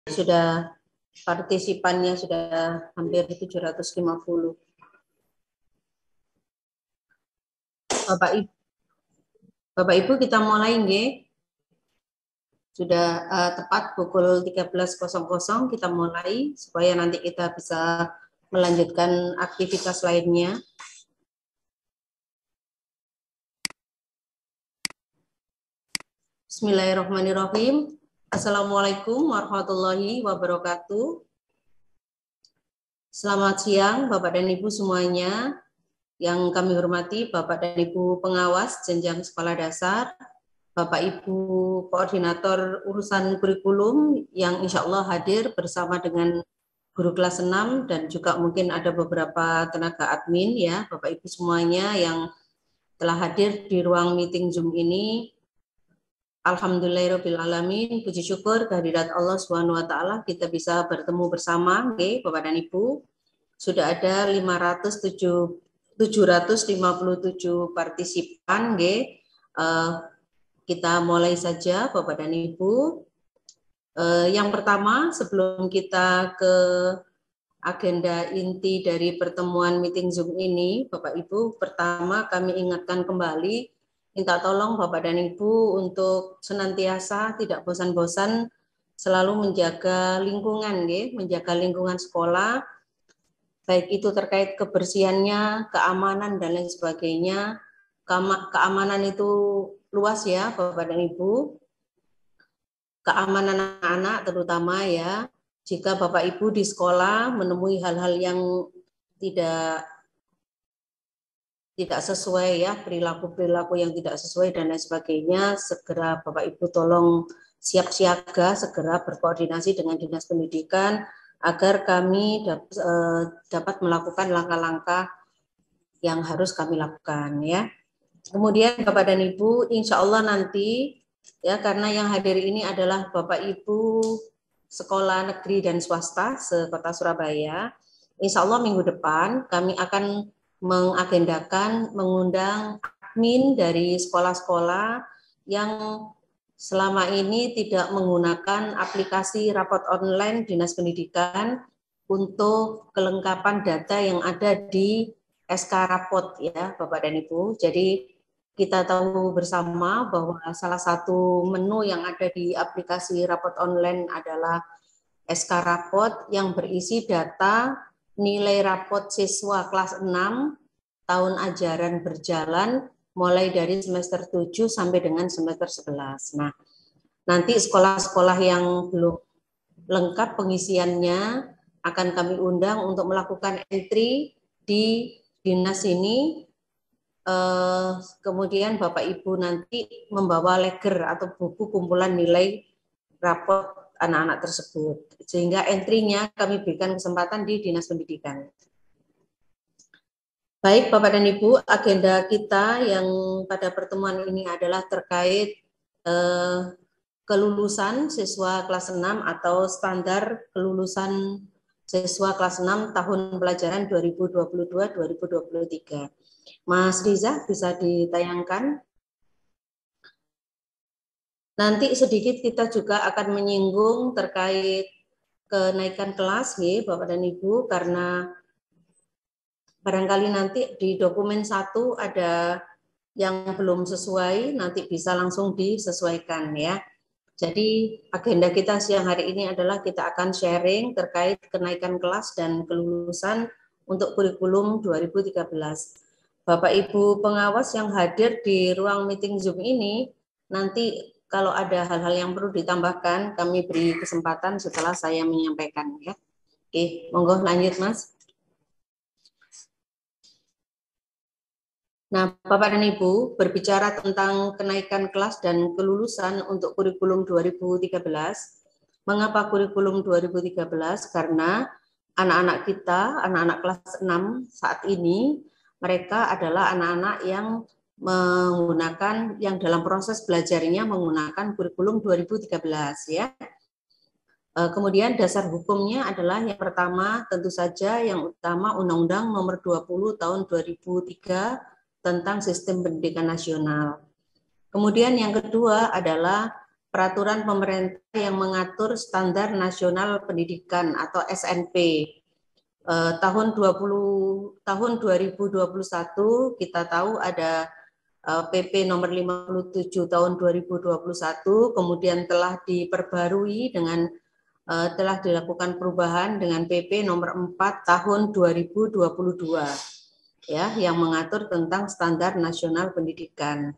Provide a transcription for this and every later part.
Sudah partisipannya sudah hampir 750. Bapak Ibu kita mulai nggih. Sudah tepat pukul 13.00 kita mulai supaya nanti kita bisa melanjutkan aktivitas lainnya. Bismillahirrahmanirrahim. Assalamualaikum warahmatullahi wabarakatuh. Selamat siang Bapak dan Ibu semuanya. Yang kami hormati Bapak dan Ibu pengawas jenjang sekolah dasar, Bapak Ibu koordinator urusan kurikulum yang insya Allah hadir bersama dengan guru kelas 6 dan juga mungkin ada beberapa tenaga admin ya, Bapak Ibu semuanya yang telah hadir di ruang meeting Zoom ini. Alhamdulillahirrahmanirrahim, puji syukur kehadirat Allah SWT kita bisa bertemu bersama, okay, Bapak dan Ibu. Sudah ada 757 partisipan, okay. Kita mulai saja Bapak dan Ibu. Yang pertama, sebelum kita ke agenda inti dari pertemuan meeting Zoom ini, Bapak Ibu, pertama kami ingatkan kembali, minta tolong Bapak dan Ibu untuk senantiasa tidak bosan-bosan selalu menjaga lingkungan, menjaga lingkungan sekolah, baik itu terkait kebersihannya, keamanan, dan lain sebagainya. Keamanan itu luas ya Bapak dan Ibu. Keamanan anak-anak terutama ya. Jika Bapak Ibu di sekolah menemui hal-hal yang tidak sesuai ya, perilaku-perilaku yang tidak sesuai dan lain sebagainya, segera Bapak Ibu tolong siap siaga, segera berkoordinasi dengan Dinas Pendidikan agar kami dapat melakukan langkah-langkah yang harus kami lakukan ya. Kemudian Bapak dan Ibu, insya Allah nanti ya, karena yang hadir ini adalah Bapak Ibu sekolah negeri dan swasta se-Kota Surabaya, insya Allah minggu depan kami akan mengagendakan mengundang admin dari sekolah-sekolah yang selama ini tidak menggunakan aplikasi rapot online Dinas Pendidikan untuk kelengkapan data yang ada di SK Rapot ya Bapak dan Ibu. Jadi kita tahu bersama bahwa salah satu menu yang ada di aplikasi rapot online adalah SK Rapot yang berisi data nilai rapot siswa kelas 6 tahun ajaran berjalan mulai dari semester 7 sampai dengan semester 11. Nah, nanti sekolah-sekolah yang belum lengkap pengisiannya akan kami undang untuk melakukan entry di dinas ini. Kemudian Bapak Ibu nanti membawa leger atau buku kumpulan nilai raport anak-anak tersebut, sehingga entry-nya kami berikan kesempatan di Dinas Pendidikan. Baik Bapak dan Ibu, agenda kita yang pada pertemuan ini adalah terkait kelulusan siswa kelas 6 atau standar kelulusan siswa kelas 6 tahun pelajaran 2022-2023. Mas Riza bisa ditayangkan. Nanti sedikit kita juga akan menyinggung terkait kenaikan kelas nih Bapak dan Ibu, karena barangkali nanti di dokumen 1 ada yang belum sesuai, nanti bisa langsung disesuaikan ya. Jadi agenda kita siang hari ini adalah kita akan sharing terkait kenaikan kelas dan kelulusan untuk kurikulum 2013. Bapak Ibu pengawas yang hadir di ruang meeting Zoom ini, nanti kalau ada hal-hal yang perlu ditambahkan, kami beri kesempatan setelah saya menyampaikan ya. Oke, monggo lanjut Mas. Nah, Bapak dan Ibu, berbicara tentang kenaikan kelas dan kelulusan untuk kurikulum 2013. Mengapa kurikulum 2013? Karena anak-anak kita, anak-anak kelas 6 saat ini, mereka adalah anak-anak yang menggunakan, yang dalam proses belajarnya menggunakan kurikulum 2013 ya. Kemudian dasar hukumnya adalah yang pertama tentu saja yang utama Undang-Undang Nomor 20 Tahun 2003 tentang Sistem Pendidikan Nasional. Kemudian yang kedua adalah peraturan pemerintah yang mengatur standar nasional pendidikan atau SNP. Tahun 2021 kita tahu ada PP nomor 57 tahun 2021, kemudian telah diperbarui dengan telah dilakukan perubahan dengan PP nomor 4 tahun 2022 ya, yang mengatur tentang standar nasional pendidikan.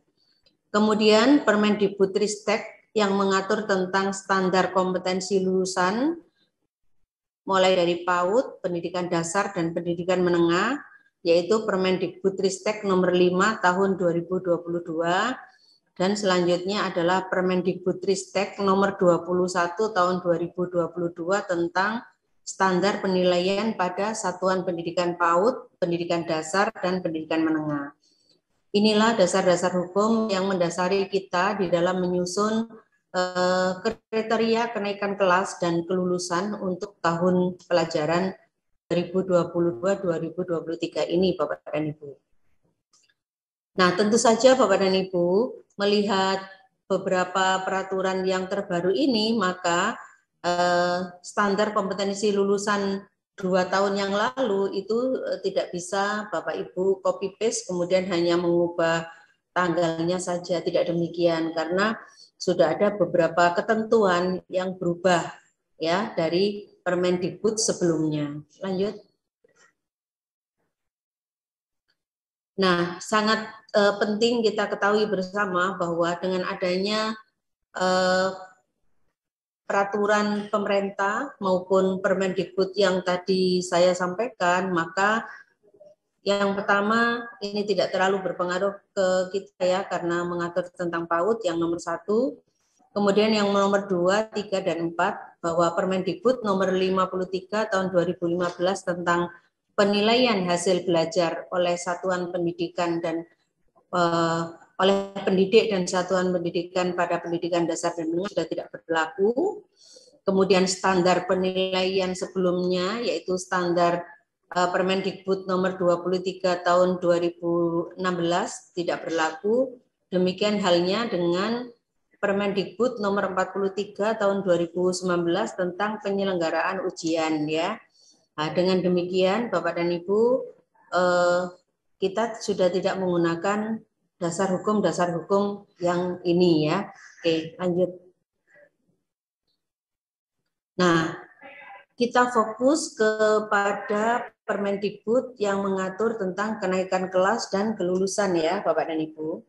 Kemudian Permendikbudristek yang mengatur tentang standar kompetensi lulusan mulai dari PAUD, pendidikan dasar dan pendidikan menengah, yaitu Permendikbudristek nomor 5 tahun 2022. Dan selanjutnya adalah Permendikbudristek nomor 21 tahun 2022 tentang standar penilaian pada satuan pendidikan PAUD, pendidikan dasar, dan pendidikan menengah. Inilah dasar-dasar hukum yang mendasari kita di dalam menyusun kriteria kenaikan kelas dan kelulusan untuk tahun pelajaran 2022-2023 ini, Bapak dan Ibu. Nah, tentu saja Bapak dan Ibu, melihat beberapa peraturan yang terbaru ini, maka standar kompetensi lulusan 2 tahun yang lalu itu tidak bisa Bapak Ibu copy paste kemudian hanya mengubah tanggalnya saja, tidak demikian, karena sudah ada beberapa ketentuan yang berubah ya dari Permendikbud sebelumnya. Lanjut. Nah, sangat penting kita ketahui bersama bahwa dengan adanya peraturan pemerintah maupun Permendikbud yang tadi saya sampaikan, maka yang pertama ini tidak terlalu berpengaruh ke kita ya, karena mengatur tentang PAUD yang nomor 1. Kemudian yang nomor 2, 3, dan 4, bahwa Permendikbud nomor 53 tahun 2015 tentang penilaian hasil belajar oleh satuan pendidikan dan oleh pendidik dan satuan pendidikan pada pendidikan dasar dan menengah sudah tidak berlaku. Kemudian standar penilaian sebelumnya yaitu standar Permendikbud nomor 23 tahun 2016 tidak berlaku. Demikian halnya dengan Permendikbud nomor 43 tahun 2019 tentang penyelenggaraan ujian ya. Nah, dengan demikian Bapak dan Ibu, kita sudah tidak menggunakan dasar hukum yang ini ya. Oke, lanjut. Nah, kita fokus kepada Permendikbud yang mengatur tentang kenaikan kelas dan kelulusan ya, Bapak dan Ibu.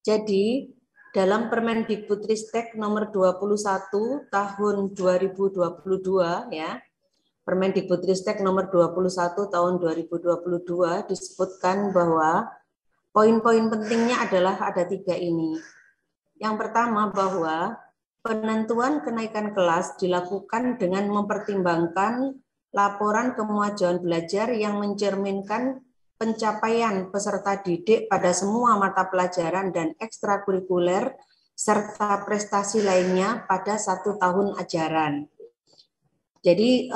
Jadi, dalam Permendikbudristek nomor 21 tahun 2022 ya, Permendikbudristek nomor 21 tahun 2022 disebutkan bahwa poin-poin pentingnya adalah ada 3 ini. Yang pertama bahwa penentuan kenaikan kelas dilakukan dengan mempertimbangkan laporan kemajuan belajar yang mencerminkan pencapaian peserta didik pada semua mata pelajaran dan ekstrakurikuler serta prestasi lainnya pada 1 tahun ajaran. Jadi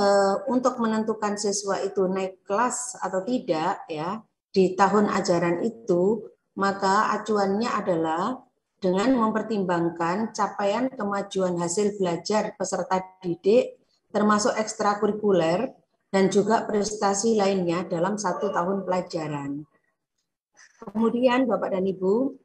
untuk menentukan siswa itu naik kelas atau tidak ya di tahun ajaran itu, maka acuannya adalah dengan mempertimbangkan capaian kemajuan hasil belajar peserta didik termasuk ekstrakurikuler dan juga prestasi lainnya dalam 1 tahun pelajaran. Kemudian Bapak dan Ibu,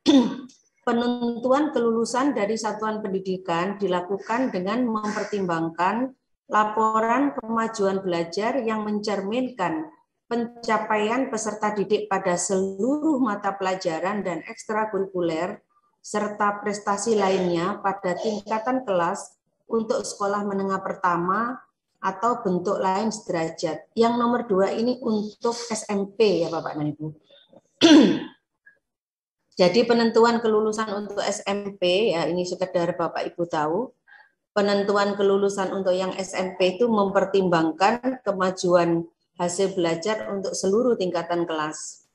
penentuan kelulusan dari satuan pendidikan dilakukan dengan mempertimbangkan laporan kemajuan belajar yang mencerminkan pencapaian peserta didik pada seluruh mata pelajaran dan ekstrakurikuler serta prestasi lainnya pada tingkatan kelas untuk sekolah menengah pertama atau bentuk lain sederajat. Yang nomor 2 ini untuk SMP ya Bapak dan Ibu. Jadi penentuan kelulusan untuk SMP ya ini sekedar Bapak Ibu tahu. Penentuan kelulusan untuk yang SMP itu mempertimbangkan kemajuan hasil belajar untuk seluruh tingkatan kelas.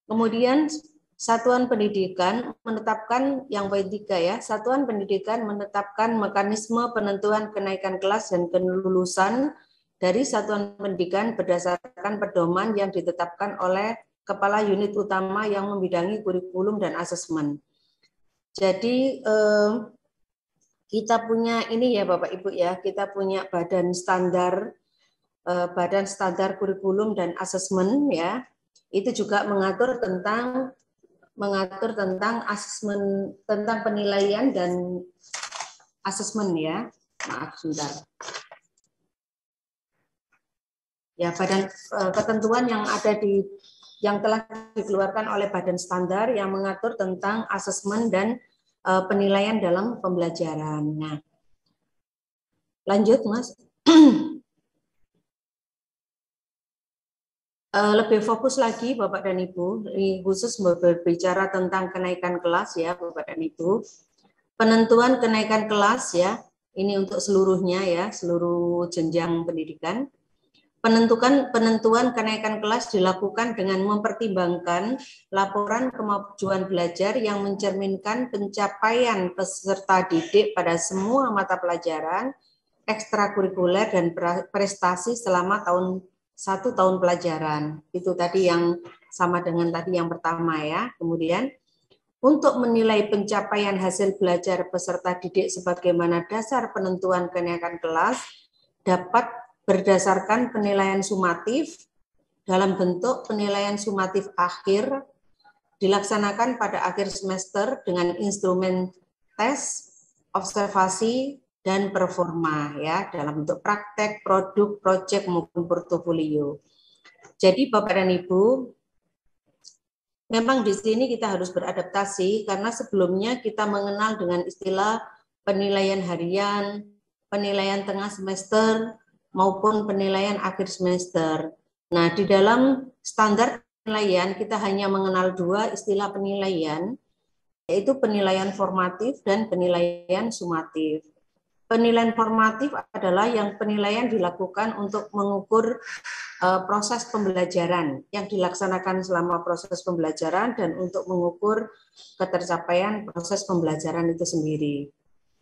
Kemudian Satuan Pendidikan menetapkan yang poin 3 ya, Satuan Pendidikan menetapkan mekanisme penentuan kenaikan kelas dan kelulusan dari Satuan Pendidikan berdasarkan pedoman yang ditetapkan oleh Kepala Unit Utama yang membidangi kurikulum dan asesmen. Jadi kita punya ini ya Bapak Ibu ya, kita punya badan standar kurikulum dan asesmen ya. Itu juga mengatur tentang asesmen, tentang penilaian dan asesmen ya. Maaf sebentar. Ya, badan ketentuan yang telah dikeluarkan oleh badan standar yang mengatur tentang asesmen dan penilaian dalam pembelajaran. Nah, lanjut Mas. Lebih fokus lagi Bapak dan Ibu, khusus berbicara tentang kenaikan kelas ya Bapak dan Ibu. Penentuan kenaikan kelas ya, ini untuk seluruhnya ya, seluruh jenjang pendidikan. Penentuan kenaikan kelas dilakukan dengan mempertimbangkan laporan kemajuan belajar yang mencerminkan pencapaian peserta didik pada semua mata pelajaran, ekstrakurikuler dan prestasi selama 1 tahun pelajaran. Itu tadi yang sama dengan tadi yang pertama ya. Kemudian untuk menilai pencapaian hasil belajar peserta didik sebagaimana dasar penentuan kenaikan kelas dapat berdasarkan penilaian sumatif dalam bentuk penilaian sumatif akhir dilaksanakan pada akhir semester dengan instrumen tes, observasi, dan performa ya dalam bentuk praktek, produk, proyek maupun portofolio. Jadi Bapak dan Ibu, memang di sini kita harus beradaptasi karena sebelumnya kita mengenal dengan istilah penilaian harian, penilaian tengah semester, maupun penilaian akhir semester. Nah, di dalam standar penilaian kita hanya mengenal 2 istilah penilaian, yaitu penilaian formatif dan penilaian sumatif. Penilaian formatif adalah yang penilaian dilakukan untuk mengukur proses pembelajaran yang dilaksanakan selama proses pembelajaran dan untuk mengukur ketercapaian proses pembelajaran itu sendiri.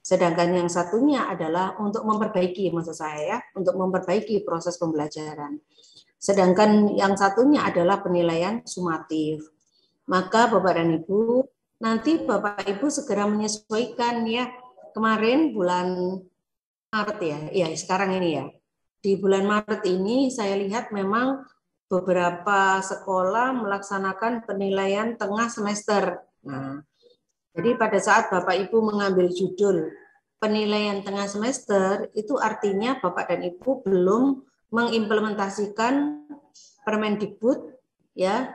Sedangkan yang satunya adalah untuk memperbaiki, maksud saya ya, untuk memperbaiki proses pembelajaran. Sedangkan yang satunya adalah penilaian sumatif. Maka Bapak dan Ibu, nanti Bapak Ibu segera menyesuaikan ya. Kemarin bulan Maret ya sekarang ini ya. Di bulan Maret ini saya lihat memang beberapa sekolah melaksanakan penilaian tengah semester. Nah, jadi pada saat Bapak Ibu mengambil judul penilaian tengah semester, itu artinya Bapak dan Ibu belum mengimplementasikan Permendikbud ya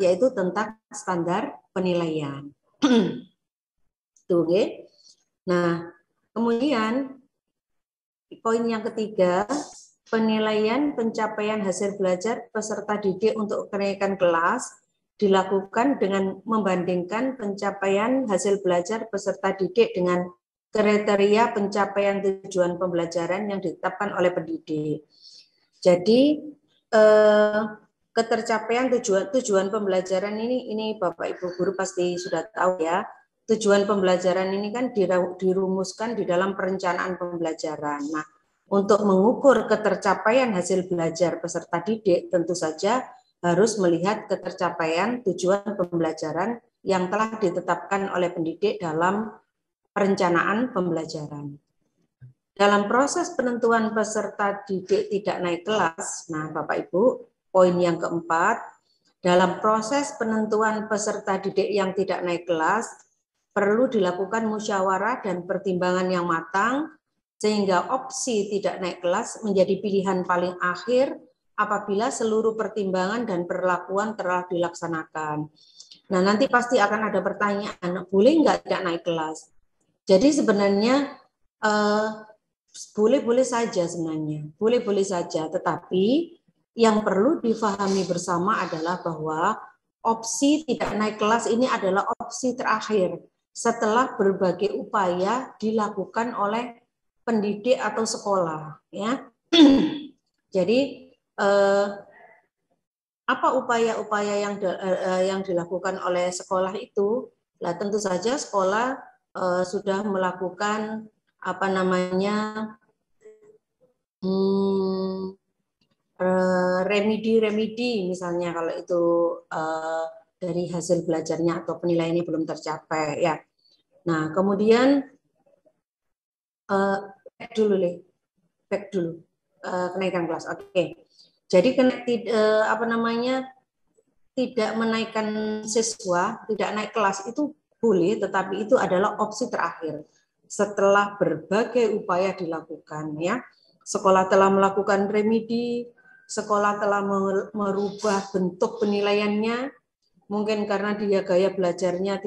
yaitu tentang standar penilaian. Tuh, okay? Nah, kemudian poin yang ketiga, penilaian pencapaian hasil belajar peserta didik untuk kenaikan kelas dilakukan dengan membandingkan pencapaian hasil belajar peserta didik dengan kriteria pencapaian tujuan pembelajaran yang ditetapkan oleh pendidik. Jadi ketercapaian tujuan pembelajaran ini Bapak Ibu guru pasti sudah tahu ya. Tujuan pembelajaran ini kan dirumuskan di dalam perencanaan pembelajaran. Nah, untuk mengukur ketercapaian hasil belajar peserta didik tentu saja harus melihat ketercapaian tujuan pembelajaran yang telah ditetapkan oleh pendidik dalam perencanaan pembelajaran. Dalam proses penentuan peserta didik tidak naik kelas, nah Bapak Ibu, poin yang keempat, dalam proses penentuan peserta didik yang tidak naik kelas, perlu dilakukan musyawarah dan pertimbangan yang matang, sehingga opsi tidak naik kelas menjadi pilihan paling akhir apabila seluruh pertimbangan dan perlakuan telah dilaksanakan. Nah, nanti pasti akan ada pertanyaan, boleh nggak tidak naik kelas? Jadi sebenarnya boleh-boleh saja sebenarnya, boleh-boleh saja, tetapi yang perlu difahami bersama adalah bahwa opsi tidak naik kelas ini adalah opsi terakhir setelah berbagai upaya dilakukan oleh pendidik atau sekolah, ya. Jadi apa upaya-upaya yang dilakukan oleh sekolah itu? Lah tentu saja sekolah sudah melakukan apa namanya remedi misalnya kalau itu dari hasil belajarnya atau penilaiannya belum tercapai ya. Nah kemudian Back dulu, back dulu. Kenaikan kelas. Oke. Jadi tidak menaikkan siswa, tidak naik kelas itu boleh, tetapi itu adalah opsi terakhir. Setelah berbagai upaya dilakukan, ya, sekolah telah melakukan remedi, sekolah telah merubah bentuk penilaiannya, mungkin karena dia gaya belajarnya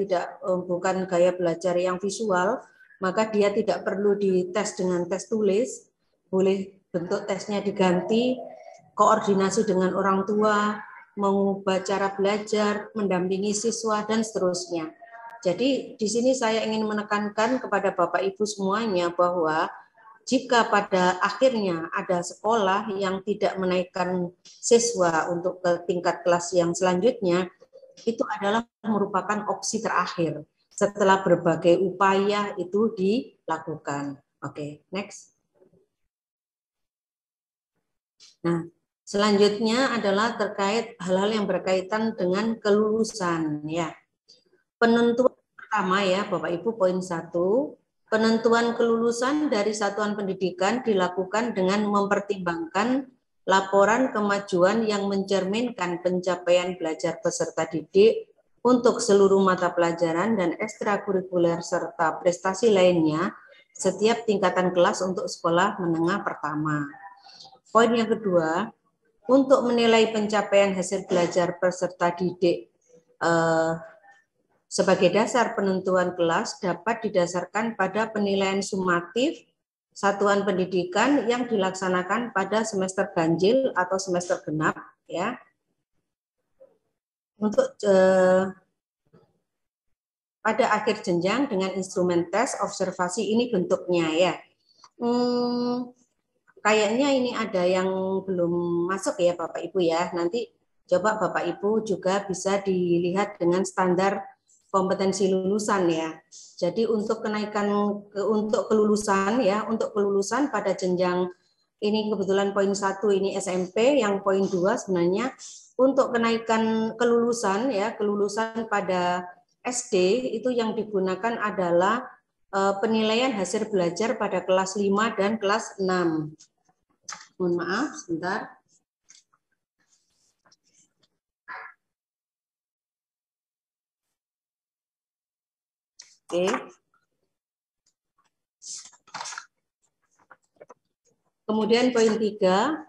bukan gaya belajar yang visual, maka dia tidak perlu dites dengan tes tulis, boleh bentuk tesnya diganti, koordinasi dengan orang tua, mengubah cara belajar, mendampingi siswa, dan seterusnya. Jadi di sini saya ingin menekankan kepada Bapak Ibu semuanya bahwa jika pada akhirnya ada sekolah yang tidak menaikkan siswa untuk ke tingkat kelas yang selanjutnya, itu adalah merupakan opsi terakhir setelah berbagai upaya itu dilakukan. Oke, next. Nah, selanjutnya adalah terkait hal-hal yang berkaitan dengan kelulusan, ya. Penentuan pertama, ya Bapak Ibu, poin 1, penentuan kelulusan dari satuan pendidikan dilakukan dengan mempertimbangkan laporan kemajuan yang mencerminkan pencapaian belajar peserta didik untuk seluruh mata pelajaran dan ekstrakurikuler serta prestasi lainnya setiap tingkatan kelas untuk sekolah menengah pertama. Poin yang kedua, untuk menilai pencapaian hasil belajar peserta didik sebagai dasar penentuan kelas dapat didasarkan pada penilaian sumatif satuan pendidikan yang dilaksanakan pada semester ganjil atau semester genap, ya. Untuk pada akhir jenjang dengan instrumen tes observasi ini bentuknya, ya. Kayaknya ini ada yang belum masuk ya Bapak Ibu, ya. Nanti coba Bapak Ibu juga bisa dilihat dengan standar kompetensi lulusan, ya. Jadi untuk untuk kelulusan, ya, untuk kelulusan pada jenjang ini kebetulan poin 1 ini SMP, yang poin 2 sebenarnya untuk kenaikan kelulusan, ya, kelulusan pada SD itu yang digunakan adalah penilaian hasil belajar pada kelas 5 dan kelas 6. Mohon maaf, sebentar. Oke. Kemudian poin 3,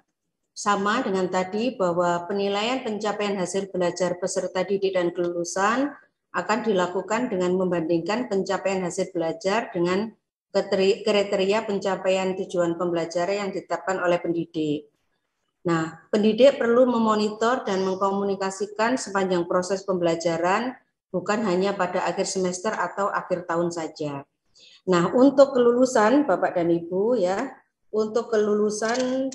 sama dengan tadi bahwa penilaian pencapaian hasil belajar peserta didik dan kelulusan akan dilakukan dengan membandingkan pencapaian hasil belajar dengan kriteria pencapaian tujuan pembelajaran yang ditetapkan oleh pendidik. Nah, pendidik perlu memonitor dan mengkomunikasikan sepanjang proses pembelajaran, bukan hanya pada akhir semester atau akhir tahun saja. Nah, untuk kelulusan Bapak dan Ibu, ya, untuk kelulusan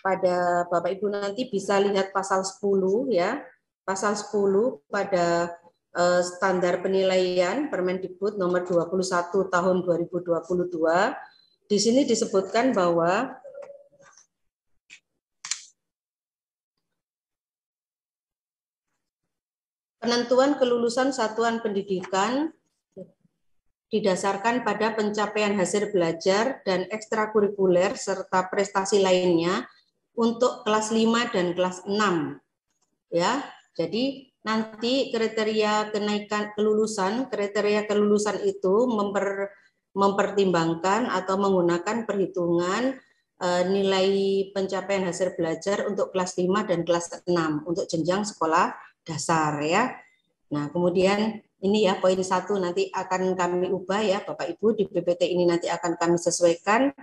pada Bapak Ibu nanti bisa lihat pasal 10, ya. Pasal 10 pada standar penilaian Permendikbud nomor 21 tahun 2022. Di sini disebutkan bahwa penentuan kelulusan satuan pendidikan didasarkan pada pencapaian hasil belajar dan ekstrakurikuler serta prestasi lainnya untuk kelas 5 dan kelas 6. Ya, jadi nanti kriteria kenaikan kelulusan, kriteria kelulusan itu mempertimbangkan atau menggunakan perhitungan nilai pencapaian hasil belajar untuk kelas 5 dan kelas 6 untuk jenjang sekolah dasar, ya. Nah, kemudian ini ya poin 1 nanti akan kami ubah, ya Bapak Ibu, di PPT ini nanti akan kami sesuaikan.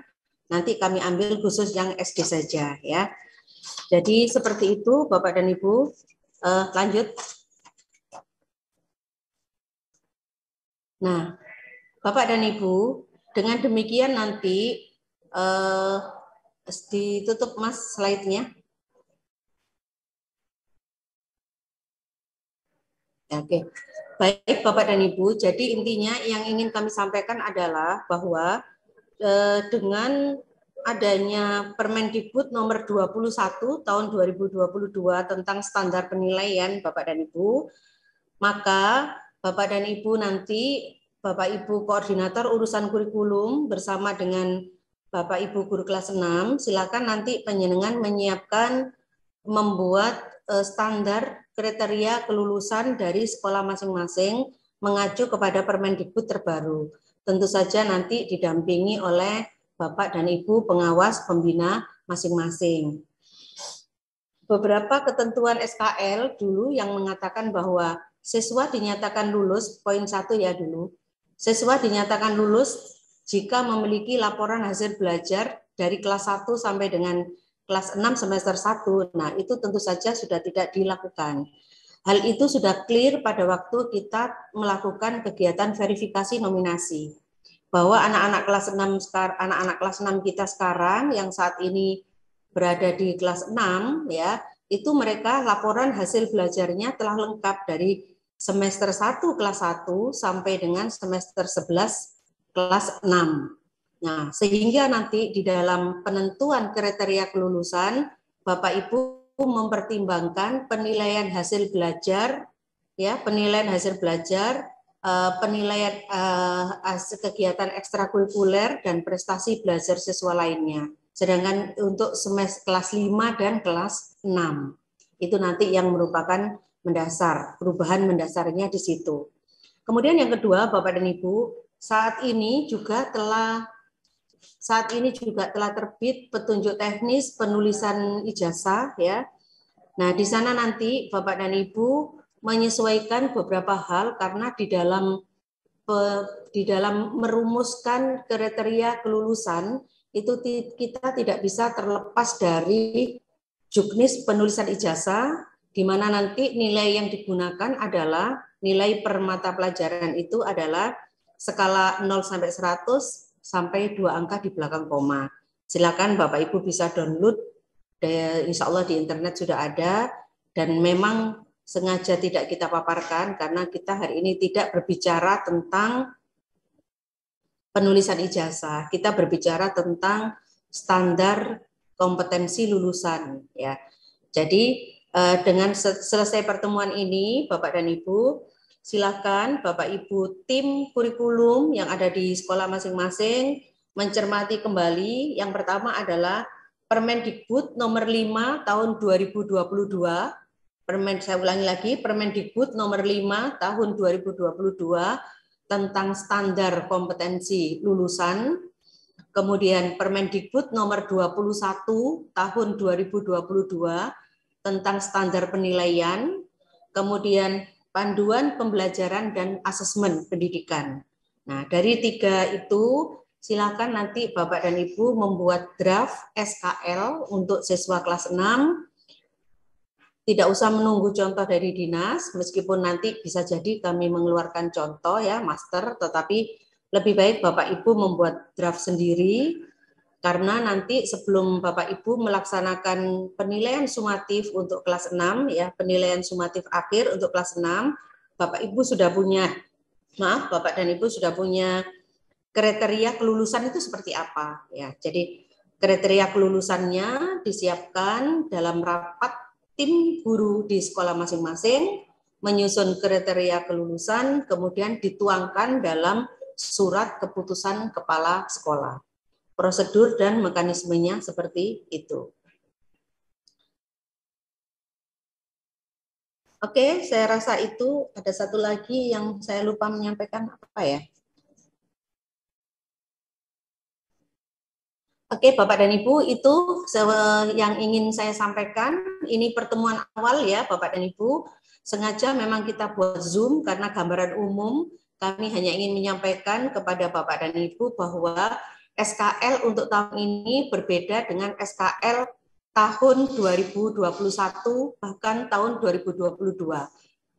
Nanti kami ambil khusus yang SD saja, ya. Jadi seperti itu Bapak dan Ibu. Lanjut. Nah, Bapak dan Ibu, dengan demikian nanti ditutup Mas slide-nya. Oke, baik Bapak dan Ibu. Jadi intinya yang ingin kami sampaikan adalah bahwa dengan adanya Permendikbud nomor 21 tahun 2022 tentang standar penilaian Bapak dan Ibu, maka Bapak dan Ibu nanti Bapak Ibu Koordinator Urusan Kurikulum bersama dengan Bapak Ibu Guru kelas 6, silakan nanti panjenengan menyiapkan membuat standar kriteria kelulusan dari sekolah masing-masing mengacu kepada Permendikbud terbaru. Tentu saja nanti didampingi oleh Bapak dan Ibu pengawas pembina masing-masing. Beberapa ketentuan SKL dulu yang mengatakan bahwa siswa dinyatakan lulus, poin 1 ya dulu, siswa dinyatakan lulus jika memiliki laporan hasil belajar dari kelas 1 sampai dengan kelas 6 semester 1. Nah, itu tentu saja sudah tidak dilakukan. Hal itu sudah clear pada waktu kita melakukan kegiatan verifikasi nominasi. Bahwa anak-anak kelas 6 anak-anak kelas 6 kita sekarang yang saat ini berada di kelas 6 ya, itu mereka laporan hasil belajarnya telah lengkap dari semester 1 kelas 1 sampai dengan semester 11 kelas 6. Nah, sehingga nanti di dalam penentuan kriteria kelulusan, Bapak Ibu mempertimbangkan penilaian hasil belajar, ya, penilaian hasil belajar, penilaian kegiatan ekstrakurikuler dan prestasi belajar siswa lainnya. Sedangkan untuk semester kelas 5 dan kelas 6, itu nanti yang merupakan mendasar, perubahan mendasarnya di situ. Kemudian yang kedua, Bapak dan Ibu, saat ini juga telah terbit petunjuk teknis penulisan ijazah ya. Nah, di sana nanti Bapak dan Ibu menyesuaikan beberapa hal karena di dalam merumuskan kriteria kelulusan itu kita tidak bisa terlepas dari juknis penulisan ijazah, di mana nanti nilai yang digunakan adalah nilai per mata pelajaran itu adalah skala 0 sampai 100 sampai 2 angka di belakang koma. Silakan Bapak Ibu bisa download, insya Allah di internet sudah ada, dan memang sengaja tidak kita paparkan karena kita hari ini tidak berbicara tentang penulisan ijazah, kita berbicara tentang standar kompetensi lulusan ya. Jadi dengan selesai pertemuan ini Bapak dan Ibu, silakan Bapak Ibu tim kurikulum yang ada di sekolah masing-masing mencermati kembali. Yang pertama adalah Permendikbud nomor 5 tahun 2022. Saya ulangi lagi, Permendikbud nomor 5 tahun 2022 tentang standar kompetensi lulusan, kemudian Permendikbud nomor 21 tahun 2022 tentang standar penilaian, kemudian panduan pembelajaran dan asesmen pendidikan. Nah, dari 3 itu silakan nanti Bapak dan Ibu membuat draft SKL untuk siswa kelas 6. Tidak usah menunggu contoh dari dinas, meskipun nanti bisa jadi kami mengeluarkan contoh ya, master, tetapi lebih baik Bapak Ibu membuat draft sendiri, karena nanti sebelum Bapak Ibu melaksanakan penilaian sumatif untuk kelas 6, ya, penilaian sumatif akhir untuk kelas 6, Bapak Ibu sudah punya, Bapak dan Ibu sudah punya kriteria kelulusan itu seperti apa, ya. Jadi kriteria kelulusannya disiapkan dalam rapat tim guru di sekolah masing-masing, menyusun kriteria kelulusan, kemudian dituangkan dalam surat keputusan kepala sekolah. Prosedur dan mekanismenya seperti itu. Oke, saya rasa itu. Ada satu lagi yang saya lupa menyampaikan, apa ya? Oke, Bapak dan Ibu, itu yang ingin saya sampaikan. Ini pertemuan awal ya, Bapak dan Ibu. Sengaja memang kita buat Zoom karena gambaran umum. Kami hanya ingin menyampaikan kepada Bapak dan Ibu bahwa SKL untuk tahun ini berbeda dengan SKL tahun 2021, bahkan tahun 2022.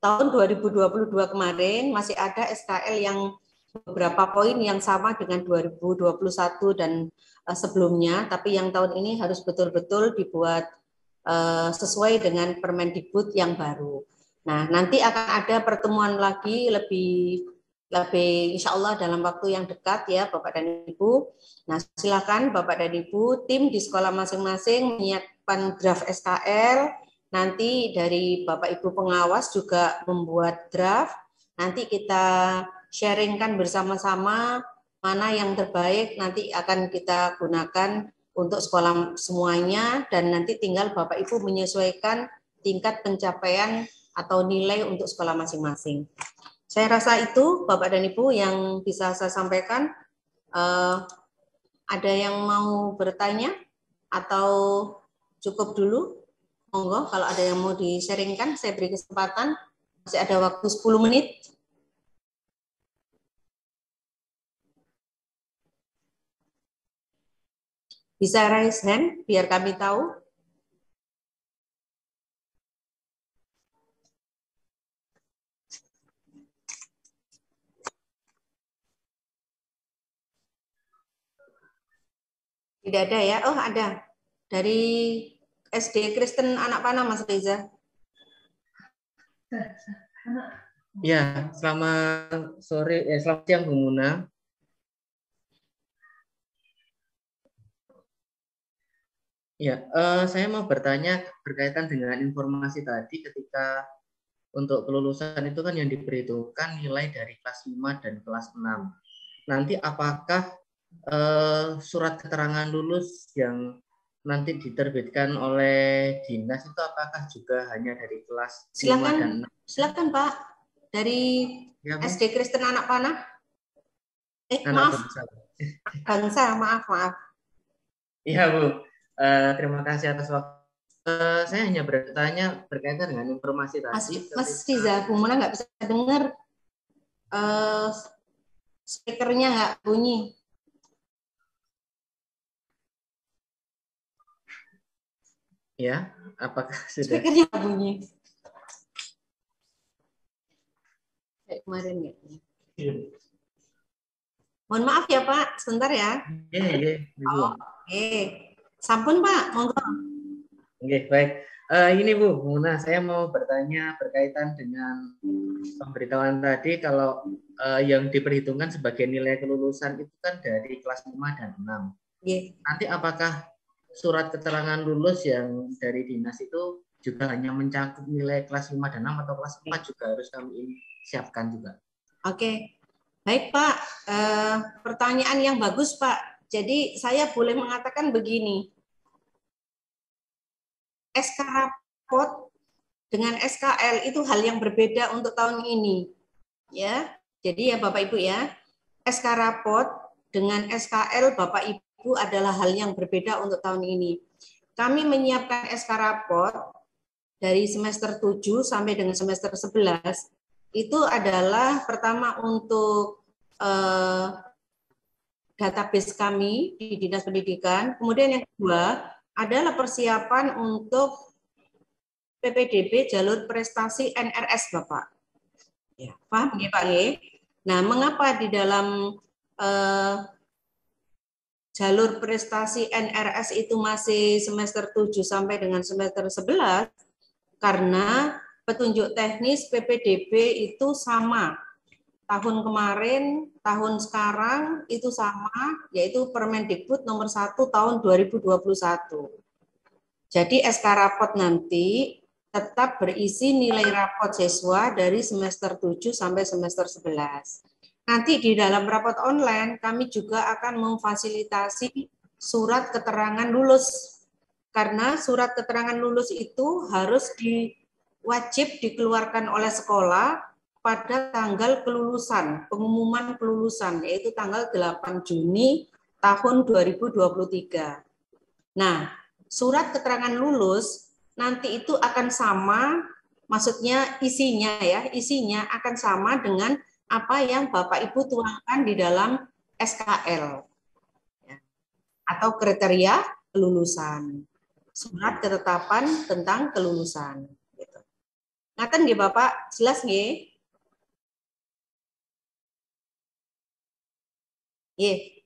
Tahun 2022 kemarin masih ada SKL yang beberapa poin yang sama dengan 2021 dan sebelumnya, tapi yang tahun ini harus betul-betul dibuat sesuai dengan Permendikbud yang baru. Nah, nanti akan ada pertemuan lagi lebih insya Allah dalam waktu yang dekat ya Bapak dan Ibu. Nah, silakan Bapak dan Ibu, tim di sekolah masing-masing menyiapkan draft SKL, nanti dari Bapak Ibu pengawas juga membuat draft, nanti kita sharingkan bersama-sama mana yang terbaik nanti akan kita gunakan untuk sekolah semuanya, dan nanti tinggal Bapak Ibu menyesuaikan tingkat pencapaian atau nilai untuk sekolah masing-masing. Saya rasa itu Bapak dan Ibu yang bisa saya sampaikan. Ada yang mau bertanya atau cukup dulu? Monggo, kalau ada yang mau di-sharingkan, saya beri kesempatan. Masih ada waktu 10 menit. Bisa raise hand, biar kami tahu. Tidak ada ya? Oh, ada. Dari SD Kristen Anak Panah, Mas Reza. Ya, selamat sore, selamat siang Bu Muna. Ya, saya mau bertanya berkaitan dengan informasi tadi ketika untuk kelulusan itu kan yang diperhitungkan nilai dari kelas 5 dan kelas 6. Nanti apakah surat keterangan lulus yang nanti diterbitkan oleh dinas itu apakah juga hanya dari kelas 5 dan 6? Silakan Pak, dari ya, SD Kristen Anak Panah. Maaf, Bangsa, maaf. Iya Bu, terima kasih atas waktu. Saya hanya bertanya berkaitan dengan informasi tadi. Mas Riza, Bu Muna nggak bisa dengar. Speakernya nggak bunyi. Ya, apakah sudah? Speakernya nggak bunyi. Kayak kemarin ya. Mohon maaf ya Pak, sebentar ya. Iya. Oke. Sampun Pak, monggo. Oke, baik. Ini Bu Muna, saya mau bertanya berkaitan dengan pemberitahuan tadi kalau yang diperhitungkan sebagai nilai kelulusan itu kan dari kelas 5 dan 6. Nanti apakah surat keterangan lulus yang dari dinas itu juga hanya mencakup nilai kelas 5 dan 6 atau kelas 4 juga harus kami siapkan juga? Oke. Baik Pak, pertanyaan yang bagus Pak. Jadi saya boleh mengatakan begini. SK rapot dengan SKL itu hal yang berbeda untuk tahun ini. Ya. Jadi ya Bapak Ibu ya, SK rapot dengan SKL Bapak Ibu adalah hal yang berbeda untuk tahun ini. Kami menyiapkan SK rapot dari semester 7 sampai dengan semester 11 itu adalah pertama untuk database kami di Dinas Pendidikan. Kemudian yang kedua adalah persiapan untuk PPDB jalur prestasi NRS Bapak. Ya, paham ya Pak? Nah, mengapa di dalam jalur prestasi NRS itu masih semester 7 sampai dengan semester 11? Karena petunjuk teknis PPDB itu sama. Tahun kemarin, tahun sekarang itu sama, yaitu Permendikbud nomor 1 tahun 2021. Jadi SK rapot nanti tetap berisi nilai rapot siswa dari semester 7 sampai semester 11. Nanti di dalam rapot online kami juga akan memfasilitasi surat keterangan lulus. Karena surat keterangan lulus itu harus wajib dikeluarkan oleh sekolah pada tanggal kelulusan, pengumuman kelulusan, yaitu tanggal 8 Juni tahun 2023. Nah, surat keterangan lulus nanti itu akan sama, maksudnya isinya akan sama dengan apa yang Bapak Ibu tuangkan di dalam SKL atau kriteria kelulusan, surat ketetapan tentang kelulusan. Ngaten nggih Bapak, jelas nggih?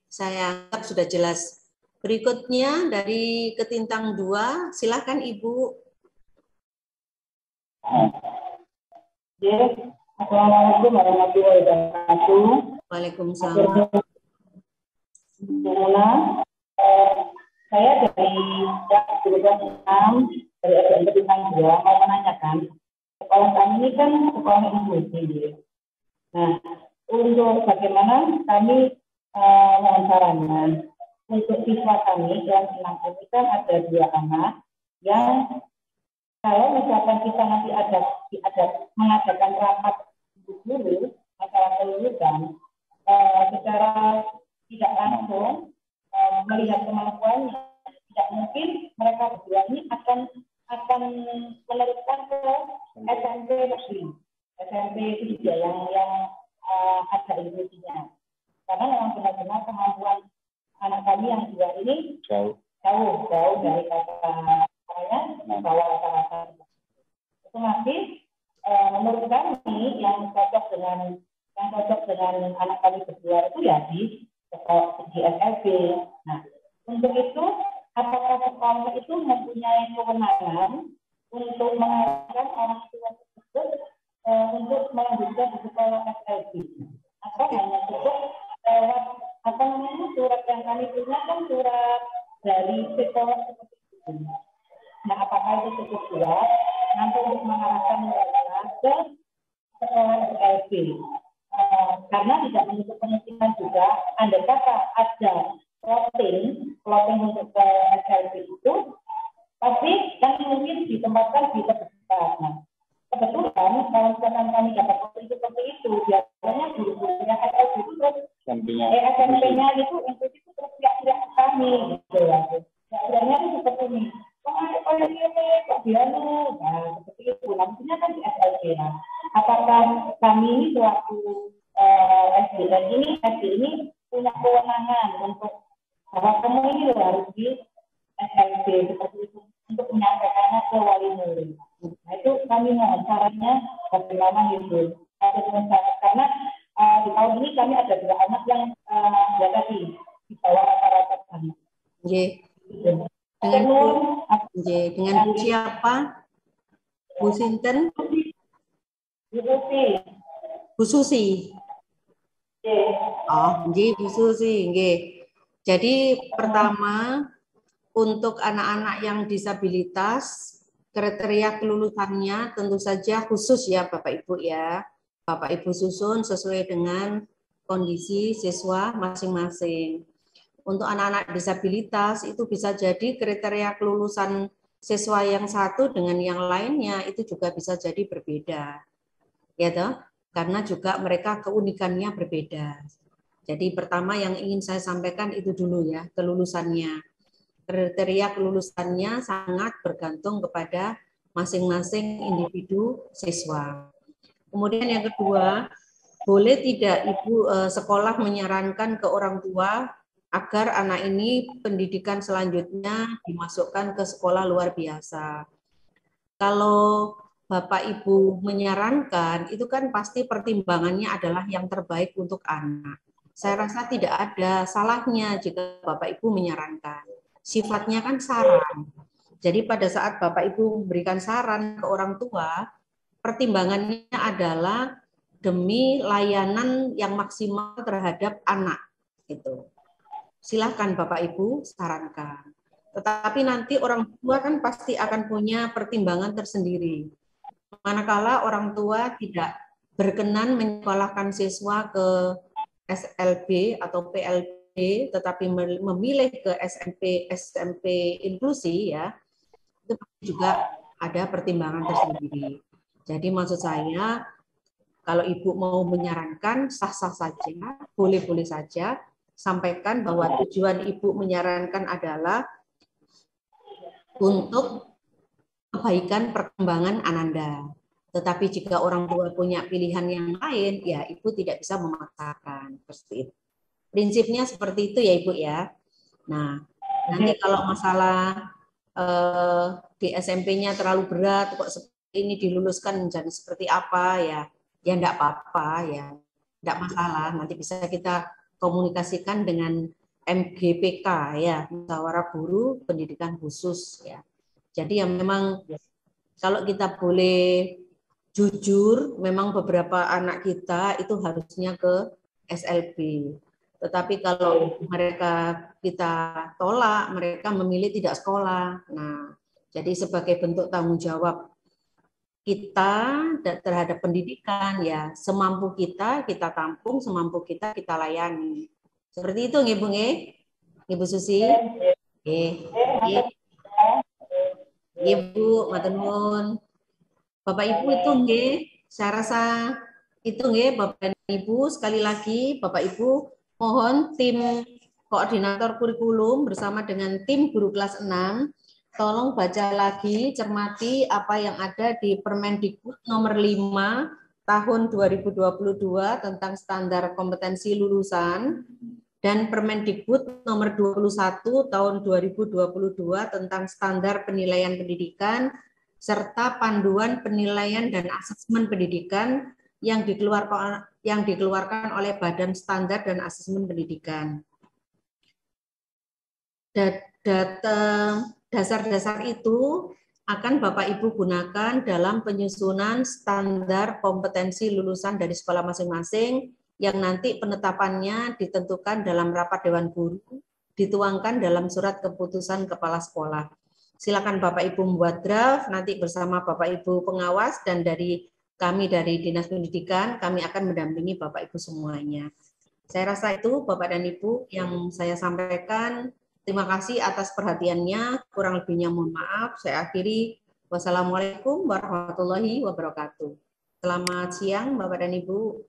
Saya anggap sudah jelas. Berikutnya dari Ketintang 2, silakan Ibu. Assalamualaikum warahmatullahi wabarakatuh. Waalaikumsalam. Saya dari jurusan 6 dari SDN Ketintang 2 mau menanyakan, sekolah kami ini kan sekolah inklusif. Nah, untuk bagaimana kami mohon sarannya untuk siswa kami kelas 6 ini kan ada 2 anak yang kalau misalkan kita nanti ada mengadakan rapat guru masalah kelulusan secara tidak langsung melihat kemampuannya, tidak mungkin mereka berdua ini akan meneruskan ke SMP negeri, SMP itu juga yang ada inklusinya. Karena memang benar-benar kemampuan anak kami yang 2 ini jauh dari kata bawah rata-rata. Otomatis menurut kami yang cocok dengan anak kami berdua itu ya di SLB. Nah, untuk itu apakah sekolah itu mempunyai kewenangan untuk mengarahkan orang tua tersebut untuk melanjutkan di sekolah SLB? Atau hanya cukup lewat surat yang kami punya kan surat dari sekolah seperti itu. Nah, apakah itu cukup kuat nanti untuk mengarahkan mereka ke sekolah SLB? Karena tidak menutup kemungkinan juga andai kata ada plotting untuk ke SLB itu, tapi kan mungkin ditempatkan di terdekat. Nah, kebetulan kalau misalkan kami dapat seperti itu, biasanya guru-gurunya SLB itu terus SMP-nya itu terus tidak kami gitu ya. Biasanya itu seperti ini. Seperti itu. Nantinya kan di SLB. Nah, apakah kami ini sewaktu SD ini punya kewenangan untuk bahwa kamu ini harus di SLB seperti itu untuk menyampaikannya ke wali murid. Nah, itu kami mohon sarannya bagaimana itu. Karena di tahun ini kami ada 2 anak yang tadi di bawah rata-rata kami. Dengan siapa? Bu Sinten? Bu Susi. Oh, Bu Susi, Jadi pertama untuk anak-anak yang disabilitas kriteria kelulusannya tentu saja khusus ya Bapak Ibu ya. Bapak Ibu susun sesuai dengan kondisi siswa masing-masing. Untuk anak-anak disabilitas itu bisa jadi kriteria kelulusan siswa yang satu dengan yang lainnya itu juga bisa jadi berbeda. Ya toh? Karena juga mereka keunikannya berbeda. Jadi pertama yang ingin saya sampaikan itu dulu ya, kelulusannya. Kriteria kelulusannya sangat bergantung kepada masing-masing individu siswa. Kemudian yang kedua, boleh tidak Ibu sekolah menyarankan ke orang tua agar anak ini pendidikan selanjutnya dimasukkan ke sekolah luar biasa. Kalau Bapak Ibu menyarankan, itu kan pasti pertimbangannya adalah yang terbaik untuk anak. Saya rasa tidak ada salahnya jika Bapak Ibu menyarankan. Sifatnya kan saran. Jadi pada saat Bapak Ibu memberikan saran ke orang tua, pertimbangannya adalah demi layanan yang maksimal terhadap anak. Gitu. Silahkan Bapak Ibu sarankan. Tetapi nanti orang tua kan pasti akan punya pertimbangan tersendiri. Manakala orang tua tidak berkenan menyekolahkan siswa ke SLB atau PLB, tetapi memilih ke SMP inklusi ya, itu juga ada pertimbangan tersendiri. Jadi maksud saya, kalau Ibu mau menyarankan sah-sah saja, boleh-boleh saja, sampaikan bahwa tujuan Ibu menyarankan adalah untuk kebaikan perkembangan Ananda. Tetapi jika orang tua punya pilihan yang lain, ya Ibu tidak bisa memaksakan. Seperti itu. Prinsipnya seperti itu ya Ibu ya. Nah, nanti kalau masalah di SMP-nya terlalu berat, kok seperti ini diluluskan menjadi seperti apa ya enggak apa-apa ya, enggak masalah. Nanti bisa kita komunikasikan dengan MGPK ya, Musyawarah Guru Pendidikan Khusus ya. Jadi yang memang kalau kita boleh jujur, memang beberapa anak kita itu harusnya ke SLB. Tetapi kalau kita tolak, mereka memilih tidak sekolah. Nah, jadi sebagai bentuk tanggung jawab kita terhadap pendidikan ya semampu kita tampung, semampu kita layani. Seperti itu nggih Bu nggih? Ibu Susi. Nggih. Nggih Bu, matur nuwun. Bapak Ibu itu nggih, saya rasa itu nggih Bapak dan Ibu, sekali lagi Bapak Ibu mohon tim koordinator kurikulum bersama dengan tim guru kelas 6 tolong baca lagi, cermati apa yang ada di Permendikbud nomor 5 tahun 2022 tentang standar kompetensi lulusan dan Permendikbud nomor 21 tahun 2022 tentang standar penilaian pendidikan serta panduan penilaian dan asesmen pendidikan yang dikeluarkan oleh Badan Standar dan Asesmen Pendidikan. Dasar-dasar itu akan Bapak Ibu gunakan dalam penyusunan standar kompetensi lulusan dari sekolah masing-masing yang nanti penetapannya ditentukan dalam rapat Dewan Guru, dituangkan dalam surat keputusan Kepala Sekolah. Silakan Bapak Ibu membuat draft, nanti bersama Bapak Ibu pengawas dan dari kami dari Dinas Pendidikan, kami akan mendampingi Bapak Ibu semuanya. Saya rasa itu Bapak dan Ibu yang saya sampaikan. Terima kasih atas perhatiannya, kurang lebihnya mohon maaf. Saya akhiri. Wassalamualaikum warahmatullahi wabarakatuh. Selamat siang Bapak dan Ibu.